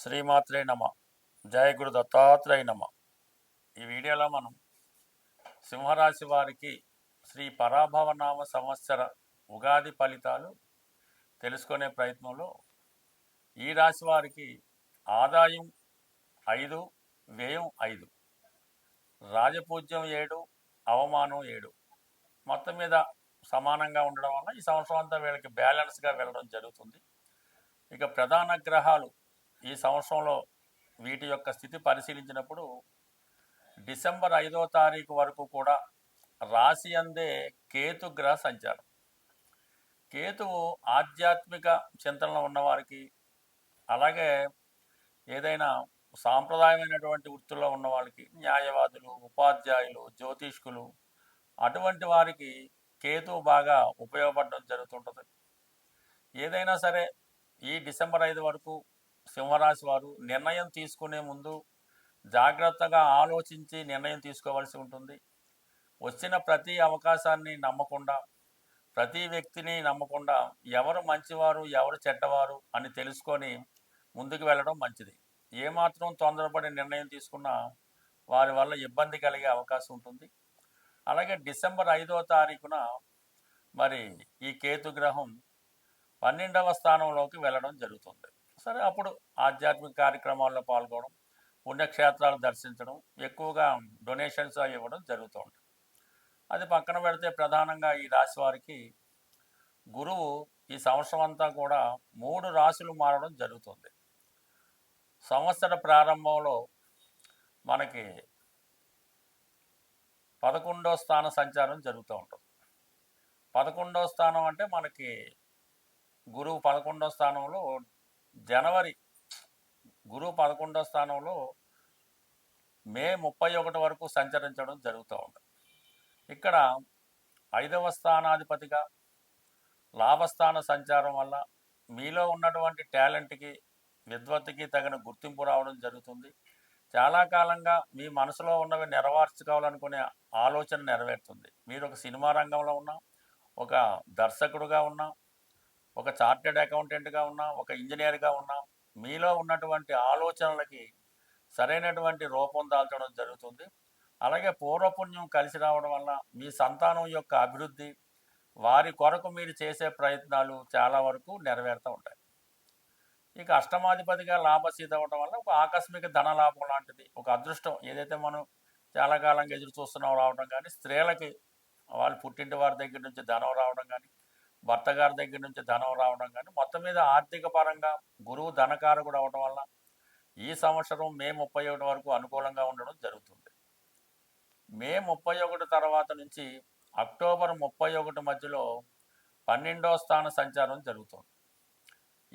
శ్రీమాత్రే నమ. జయ గురు దత్తాత్రేయ నమ. ఈ వీడియోలో మనం సింహరాశి వారికి శ్రీ పరాభవనామ సంవత్సర ఉగాది ఫలితాలు తెలుసుకునే ప్రయత్నంలో ఈ రాశి వారికి ఆదాయం 5, వ్యయం 5, రాజపూజ్యం 7, అవమానం 7, మొత్తం మీద సమానంగా ఉండడం వల్ల ఈ సంవత్సరం అంతా వీళ్ళకి బ్యాలెన్స్గా వెళ్ళడం జరుగుతుంది. ఇక ప్రధాన గ్రహాలు ఈ సంవత్సరంలో వీటి యొక్క స్థితి పరిశీలించినప్పుడు డిసెంబర్ 5వ తారీఖు వరకు కూడా రాశి అందే కేతు గ్రహ సంచారం. కేతువు ఆధ్యాత్మిక చింతనలో ఉన్నవారికి, అలాగే ఏదైనా సాంప్రదాయమైనటువంటి వృత్తుల్లో ఉన్న వాళ్ళకి, న్యాయవాదులు, ఉపాధ్యాయులు, జ్యోతిష్కులు, అటువంటి వారికి కేతువు బాగా ఉపయోగపడడం జరుగుతుంటుంది. ఏదైనా సరే ఈ డిసెంబర్ 5 వరకు సింహరాశి వారు నిర్ణయం తీసుకునే ముందు జాగ్రత్తగా ఆలోచించి నిర్ణయం తీసుకోవాల్సి ఉంటుంది. వచ్చిన ప్రతి అవకాశాన్ని నమ్మకుండా, ప్రతి వ్యక్తిని నమ్మకుండా ఎవరు మంచివారు ఎవరు చెడ్డవారు అని తెలుసుకొని ముందుకు వెళ్ళడం మంచిది. ఏమాత్రం తొందరపడి నిర్ణయం తీసుకున్నా వారి వల్ల ఇబ్బంది కలిగే అవకాశం ఉంటుంది. అలాగే డిసెంబర్ 5వ తారీఖున మరి ఈ కేతుగ్రహం 12వ స్థానంలోకి వెళ్ళడం జరుగుతుంది. సరే, అప్పుడు ఆధ్యాత్మిక కార్యక్రమాల్లో పాల్గొనడం, పుణ్యక్షేత్రాలు దర్శించడం, ఎక్కువగా డొనేషన్స్ ఇవ్వడం జరుగుతూ ఉంటుంది. అది పక్కన పెడితే ప్రధానంగా ఈ రాశి వారికి గురువు ఈ సంవత్సరం అంతా కూడా 3 రాశులు మారడం జరుగుతుంది. సంవత్సర ప్రారంభంలో మనకి 11వ స్థాన సంచారం జరుగుతూ ఉంటుంది. 11వ స్థానం అంటే మనకి గురువు 11వ స్థానంలో జనవరి, గురువు 11వ స్థానంలో మే 31 వరకు సంచరించడం జరుగుతూ ఉంటుంది. ఇక్కడ 5వ స్థానాధిపతిగా లాభస్థాన సంచారం వల్ల మీలో ఉన్నటువంటి టాలెంట్కి, విద్వత్తుకి తగిన గుర్తింపు రావడం జరుగుతుంది. చాలా కాలంగా మీ మనసులో ఉన్నవి నెరవేర్చుకోవాలనుకునే ఆలోచన నెరవేరుతుంది. మీరు ఒక సినిమా రంగంలో ఉన్నా, ఒక దర్శకుడుగా ఉన్నా, ఒక చార్టెడ్ అకౌంటెంట్గా ఉన్నా, ఒక ఇంజనీర్గా ఉన్నా, మీలో ఉన్నటువంటి ఆలోచనలకి సరైనటువంటి రూపం దాల్చడం జరుగుతుంది. అలాగే పూర్వపుణ్యం కలిసి రావడం వల్ల మీ సంతానం యొక్క అభివృద్ధి, వారి కొరకు మీరు చేసే ప్రయత్నాలు చాలా వరకు నెరవేరుతూ ఉంటాయి. ఇక అష్టమాధిపతిగా లాభస్థితి అవ్వడం వల్ల ఒక ఆకస్మిక ధనలాభం లాంటిది, ఒక అదృష్టం ఏదైతే మనం చాలా కాలంగా ఎదురు చూస్తున్నాం రావడం కానీ, స్త్రీలకి వాళ్ళు పుట్టింటి వారి దగ్గర నుంచి ధనం రావడం కానీ, భర్త గారి దగ్గర నుంచి ధనం రావడం కానీ, మొత్తం మీద ఆర్థిక పరంగా గురువు ధనకారకుడు అవడం వల్ల ఈ సంవత్సరం మే 31 వరకు అనుకూలంగా ఉండడం జరుగుతుంది. మే 31 తర్వాత నుంచి అక్టోబర్ 31 మధ్యలో 12వ స్థాన సంచారం జరుగుతుంది.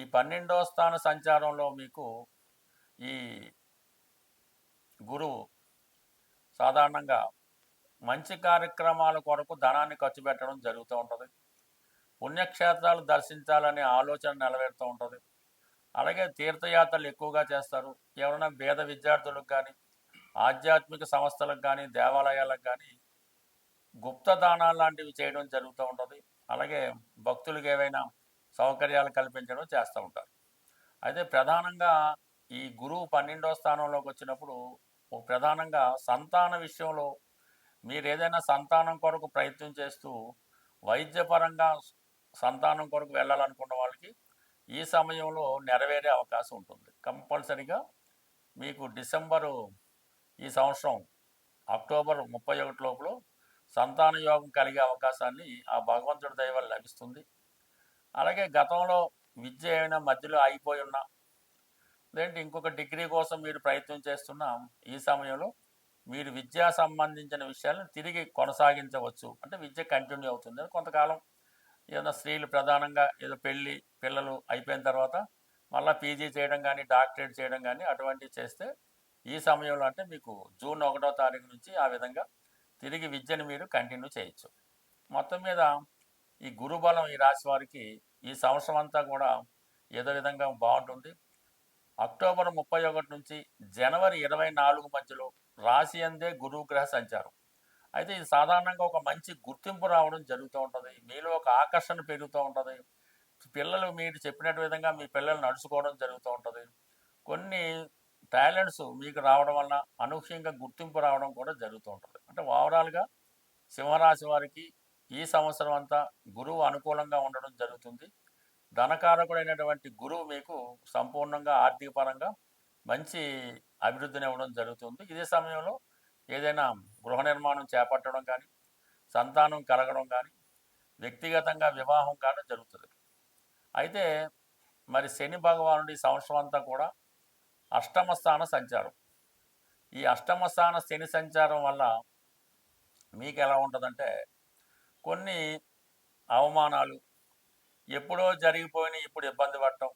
ఈ 12వ స్థాన సంచారంలో మీకు ఈ గురువు సాధారణంగా మంచి కార్యక్రమాల కొరకు ధనాన్ని ఖర్చు పెట్టడం జరుగుతూ ఉంటుంది. పుణ్యక్షేత్రాలు దర్శించాలనే ఆలోచన నెరవేరుతూ ఉంటుంది. అలాగే తీర్థయాత్రలు ఎక్కువగా చేస్తారు. ఎవరైనా పేద విద్యార్థులకు కానీ, ఆధ్యాత్మిక సంస్థలకు కానీ, దేవాలయాలకు కానీ గుప్తదానాలు లాంటివి చేయడం జరుగుతూ ఉంటుంది. అలాగే భక్తులకు ఏవైనా సౌకర్యాలు కల్పించడం చేస్తూ ఉంటారు. అయితే ప్రధానంగా ఈ గురువు 12వ స్థానంలోకి వచ్చినప్పుడు ప్రధానంగా సంతాన విషయంలో మీరు ఏదైనా సంతానం కొరకు ప్రయత్నం చేస్తూ వైద్యపరంగా సంతానం కొరకు వెళ్ళాలనుకున్న వాళ్ళకి ఈ సమయంలో నెరవేరే అవకాశం ఉంటుంది. కంపల్సరిగా మీకు డిసెంబరు ఈ సంవత్సరం అక్టోబర్ 31 లోపల సంతాన యోగం కలిగే అవకాశాన్ని ఆ భగవంతుడి దయ వల్ల లభిస్తుంది. అలాగే గతంలో విద్య ఏమైనా మధ్యలో ఆగిపోయి ఉన్నా, లేదంటే ఇంకొక డిగ్రీ కోసం మీరు ప్రయత్నం చేస్తున్నా, ఈ సమయంలో మీరు విద్యా సంబంధించిన విషయాలను తిరిగి కొనసాగించవచ్చు. అంటే విద్య కంటిన్యూ అవుతుంది. కొంతకాలం ఏదైనా స్త్రీలు ప్రధానంగా ఏదో పెళ్ళి పిల్లలు అయిపోయిన తర్వాత మళ్ళీ పీజీ చేయడం కానీ, డాక్టరేట్ చేయడం కానీ అటువంటివి చేస్తే ఈ సమయంలో అంటే మీకు జూన్ 1వ తారీఖు నుంచి ఆ విధంగా తిరిగి విద్యను మీరు కంటిన్యూ చేయొచ్చు. మొత్తం మీద ఈ గురుబలం ఈ రాశి వారికి ఈ సంవత్సరం అంతా కూడా ఏదో విధంగా బాగుంటుంది. అక్టోబర్ 31 నుంచి జనవరి 24 మధ్యలో రాశి అందే గురువు గ్రహ సంచారం. అయితే ఇది సాధారణంగా ఒక మంచి గుర్తింపు రావడం జరుగుతూ ఉంటుంది. మీలో ఒక ఆకర్షణ పెరుగుతూ ఉంటుంది. పిల్లలు మీరు చెప్పినట్టు విధంగా మీ పిల్లలు నడుచుకోవడం జరుగుతూ ఉంటుంది. కొన్ని టాలెంట్స్ మీకు రావడం వల్ల అనూహ్యంగా గుర్తింపు రావడం కూడా జరుగుతూ ఉంటుంది. అంటే ఓవరాల్గా సింహరాశి వారికి ఈ సంవత్సరం అంతా గురువు అనుకూలంగా ఉండడం జరుగుతుంది. ధనకారకుడైనటువంటి గురువు మీకు సంపూర్ణంగా ఆర్థిక పరంగా మంచి అభివృద్ధిని ఇవ్వడం జరుగుతుంది. ఇదే సమయంలో ఏదైనా గృహ నిర్మాణం చేపట్టడం కానీ, సంతానం కలగడం కానీ, వ్యక్తిగతంగా వివాహం కానీ జరుగుతుంది. అయితే మరి శని భగవానుడు ఈ సంవత్సరం అంతా కూడా అష్టమ స్థాన సంచారం. ఈ అష్టమ స్థాన శని సంచారం వల్ల మీకు ఎలా ఉంటుందంటే కొన్ని అవమానాలు, ఎప్పుడో జరిగిపోయిన ఇప్పుడు ఇబ్బంది పడటం,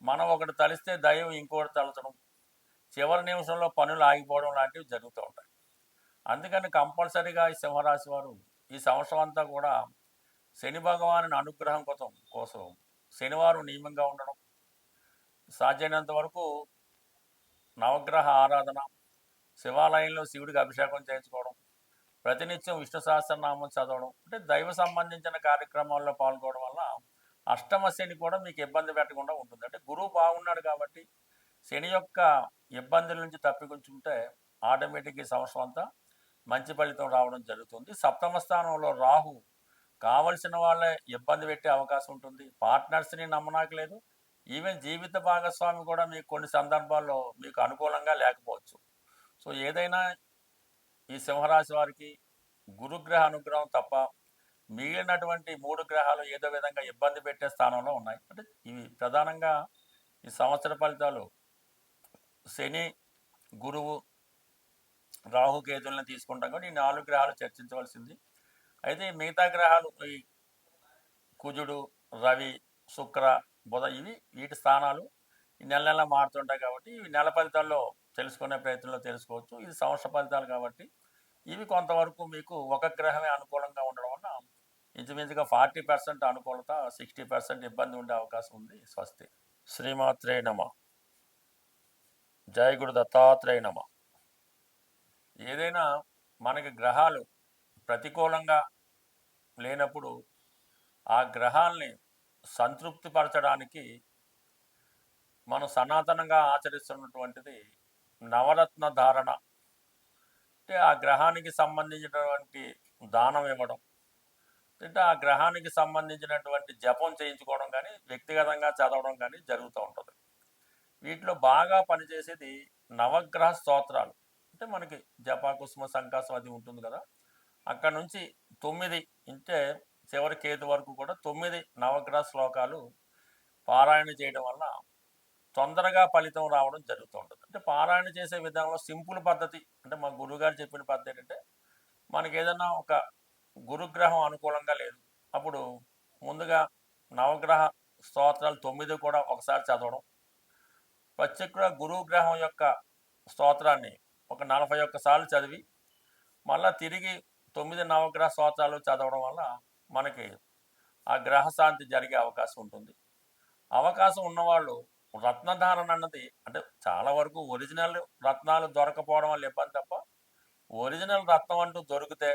మనం ఒకటి తలిస్తే దైవం ఇంకోటి తలచడం, చివరి నిమిషంలో పనులు ఆగిపోవడం లాంటివి జరుగుతూ ఉంటాయి. అందుకని కంపల్సరీగా ఈ సింహరాశి వారు ఈ సంవత్సరం అంతా కూడా శని భగవాను అనుగ్రహం కోసం శనివారం నియమంగా ఉండడం, సాధ్యమైనంత వరకు నవగ్రహ ఆరాధన, శివాలయంలో శివుడికి అభిషేకం చేయించుకోవడం, ప్రతినిత్యం విష్ణు సహస్రనామం చదవడం, అంటే దైవ సంబంధించిన కార్యక్రమాల్లో పాల్గొనడం వల్ల అష్టమ శని కూడా మీకు ఇబ్బంది పెట్టకుండా ఉంటుంది. అంటే గురువు బాగున్నాడు కాబట్టి శని యొక్క ఇబ్బందుల నుంచి తప్పించుకుంటే ఆటోమేటిక్గా ఈ సంవత్సరం అంతా మంచి ఫలితం రావడం జరుగుతుంది. సప్తమ స్థానంలో రాహు కావలసిన వాళ్ళే ఇబ్బంది పెట్టే అవకాశం ఉంటుంది. పార్ట్నర్స్ని నమ్మనాకలేదు. ఈవెన్ జీవిత భాగస్వామి కూడా మీకు కొన్ని సందర్భాల్లో మీకు అనుకూలంగా లేకపోవచ్చు. సో ఏదైనా ఈ సింహరాశి వారికి గురుగ్రహ అనుగ్రహం తప్ప మిగిలినటువంటి 3 గ్రహాలు ఏదో విధంగా ఇబ్బంది పెట్టే స్థానంలో ఉన్నాయి. అంటే ఇవి ప్రధానంగా ఈ సంవత్సర ఫలితాలు శని, గురువు, రాహుకేతుల్ని తీసుకుంటాం కానీ ఈ 4 గ్రహాలు చర్చించవలసింది. అయితే మిగతా గ్రహాలు ఈ కుజుడు, రవి, శుక్ర, బుధ వీటి స్థానాలు ఈ నెల నెల మారుతుంటాయి కాబట్టి ఇవి నెల ఫలితాల్లో తెలుసుకునే ప్రయత్నంలో తెలుసుకోవచ్చు. ఇది సంవత్సర ఫలితాలు కాబట్టి ఇవి కొంతవరకు మీకు ఒక గ్రహమే అనుకూలంగా ఉండడం వల్ల ఇంచుమించుగా 40% అనుకూలత, 60% ఇబ్బంది ఉండే అవకాశం ఉంది. స్వస్తి. శ్రీమాత్రే నమ. జయ గురు దత్తాత్రేయ నమ. ఏదైనా మనకి గ్రహాలు ప్రతికూలంగా లేనప్పుడు ఆ గ్రహాల్ని సంతృప్తిపరచడానికి మనం సనాతనంగా ఆచరిస్తున్నటువంటిది నవరత్న ధారణ. అంటే ఆ గ్రహానికి సంబంధించినటువంటి దానం ఇవ్వడం, అంటే ఆ గ్రహానికి సంబంధించినటువంటి జపం చేయించుకోవడం కానీ, వ్యక్తిగతంగా చదవడం కానీ జరుగుతూ ఉంటుంది. వీటిలో బాగా పనిచేసేది నవగ్రహ స్తోత్రాలు. అంటే మనకి జప, కుసుమ, సంకాసం అది ఉంటుంది కదా, అక్కడ నుంచి 9 అంటే చివరి కేతు వరకు కూడా 9 నవగ్రహ శ్లోకాలు పారాయణ చేయడం వల్ల తొందరగా ఫలితం రావడం జరుగుతూ ఉంటుంది. అంటే పారాయణ చేసే విధానంలో సింపుల్ పద్ధతి, అంటే మా గురువుగారు చెప్పిన పద్ధతి ఏంటంటే మనకి ఏదైనా ఒక గురుగ్రహం అనుకూలంగా లేదు, అప్పుడు ముందుగా నవగ్రహ స్తోత్రాలు 9 కూడా ఒకసారి చదవడం, ప్రత్యేక గురుగ్రహం యొక్క స్తోత్రాన్ని ఒక 41 సార్లు చదివి మళ్ళీ తిరిగి 9 నవగ్రహ స్తోత్రాలు చదవడం వల్ల మనకి ఆ గ్రహశాంతి జరిగే అవకాశం ఉంటుంది. అవకాశం ఉన్నవాళ్ళు రత్నధారణ అన్నది, అంటే చాలా వరకు ఒరిజినల్ రత్నాలు దొరకపోవడం వల్ల ఇబ్బంది తప్ప ఒరిజినల్ రత్నం అంటూ దొరికితే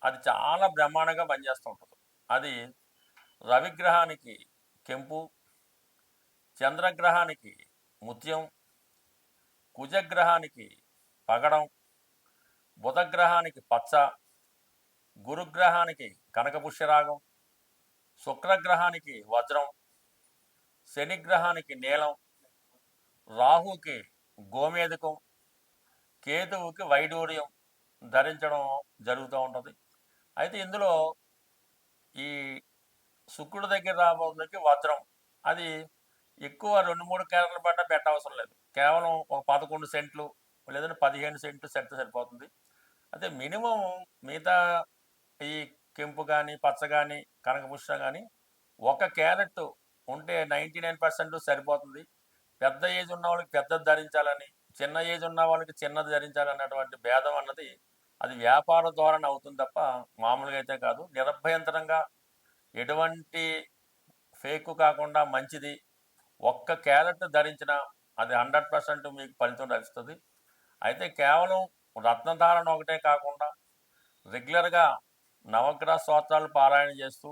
అది చాలా బ్రహ్మాండంగా పనిచేస్తూ ఉంటుంది. అది రవిగ్రహానికి కెంపు, చంద్రగ్రహానికి ముత్యం, కుజగ్రహానికి పగడం, బుధగ్రహానికి పచ్చ, గురుగ్రహానికి కనకపుష్యరాగం, శుక్రగ్రహానికి వజ్రం, శనిగ్రహానికి నీలం, రాహుకి గోమేధికం, కేతువుకి వైడూర్యం ధరించడం జరుగుతూ ఉంటుంది. అయితే ఇందులో ఈ శుక్రుడి దగ్గర రాబోతుకి వజ్రం, అది ఎక్కువ 2-3 క్యారెట్ల పడ్డ పెట్టవసరం లేదు. కేవలం ఒక 11 సెంట్లు లేదంటే 15 సెంట్లు సెట్ సరిపోతుంది. అయితే మినిమం మిగతా ఈ కెంపు కానీ, పచ్చ కానీ, కనకపుష్ప కానీ 1 క్యారెట్ ఉంటే 99% సరిపోతుంది. పెద్ద ఏజ్ ఉన్న వాళ్ళకి పెద్దది ధరించాలని, చిన్న ఏజ్ ఉన్న వాళ్ళకి చిన్నది ధరించాలన్నటువంటి భేదం అన్నది అది వ్యాపార ధోరణ అవుతుంది తప్ప మామూలుగా అయితే కాదు. నిరభ్యంతరంగా ఎటువంటి ఫేక్ కాకుండా మంచిది 1 క్యారెట్ ధరించిన అది 100% మీకు ఫలితం లభిస్తుంది. అయితే కేవలం రత్నధారణ ఒకటే కాకుండా రెగ్యులర్గా నవగ్రహ స్తోత్రాలు పారాయణ చేస్తూ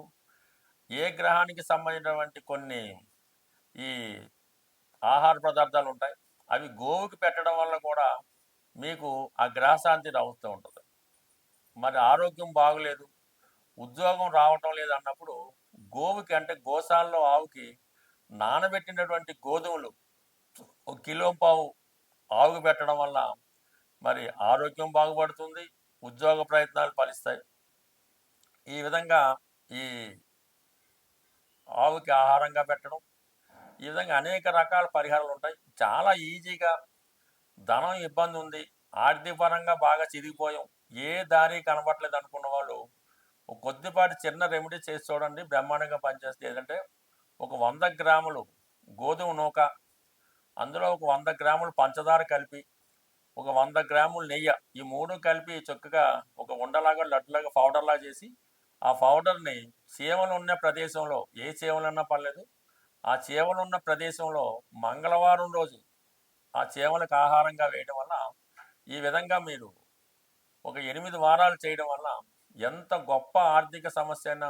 ఏ గ్రహానికి సంబంధించినటువంటి కొన్ని ఈ ఆహార పదార్థాలు ఉంటాయి. అవి గోవుకి పెట్టడం వల్ల కూడా మీకు ఆ గ్రహశాంతి అవుతూ ఉంటుంది. మరి ఆరోగ్యం బాగలేదు, ఉద్యోగం రావటం లేదన్నప్పుడు గోవుకి అంటే గోశాలలో ఆవుకి నానబెట్టినటువంటి గోధుమలు ఒక కిలో పావు ఆవుకు పెట్టడం వల్ల మరి ఆరోగ్యం బాగుపడుతుంది, ఉద్యోగ ప్రయత్నాలు ఫలిస్తాయి. ఈ విధంగా ఈ ఆవుకి ఆహారంగా పెట్టడం, ఈ విధంగా అనేక రకాల పరిహారాలు ఉంటాయి. చాలా ఈజీగా ధనం ఇబ్బంది ఉంది, ఆర్థిక పరంగా బాగా చిరిగిపోయాం, ఏ దారి కనబట్టలేదు అనుకున్న వాళ్ళు ఒక కొద్దిపాటి చిన్న రెమెడీ చేసి చూడండి, బ్రహ్మాండంగా పనిచేస్తుంది. ఏదంటే ఒక 100 గ్రాములు గోధుమ నూక, అందులో ఒక 100 గ్రాములు పంచదార కలిపి, ఒక 100 గ్రాములు నెయ్యి, ఈ మూడు కలిపి చక్కగా ఒక ఉండలాగా లడ్డులాగా పౌడర్లా చేసి ఆ పౌడర్ని చీమలు ఉన్న ప్రదేశంలో, ఏ చీమలు ఉన్నా పర్లేదు, ఆ చీమలు ఉన్న ప్రదేశంలో మంగళవారం రోజు ఆ చీమలకు ఆహారంగా వేయడం వల్ల, ఈ విధంగా మీరు ఒక 8 వారాలు చేయడం వల్ల ఎంత గొప్ప ఆర్థిక సమస్య అయినా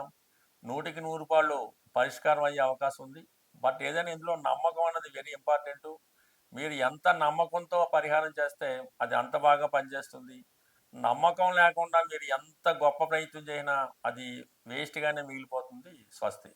100కి 100 రూపాయలు పరిష్కారం అయ్యే అవకాశం ఉంది. బట్ ఏదైనా ఇందులో నమ్మకం అన్నది వెరీ ఇంపార్టెంట్. మీరు ఎంత నమ్మకంతో పరిహారం చేస్తే అది అంత బాగా పనిచేస్తుంది. నమ్మకం లేకుండా మీరు ఎంత గొప్ప ప్రయత్నం చేసినా అది వేస్ట్గానే మిగిలిపోతుంది. స్వస్తి.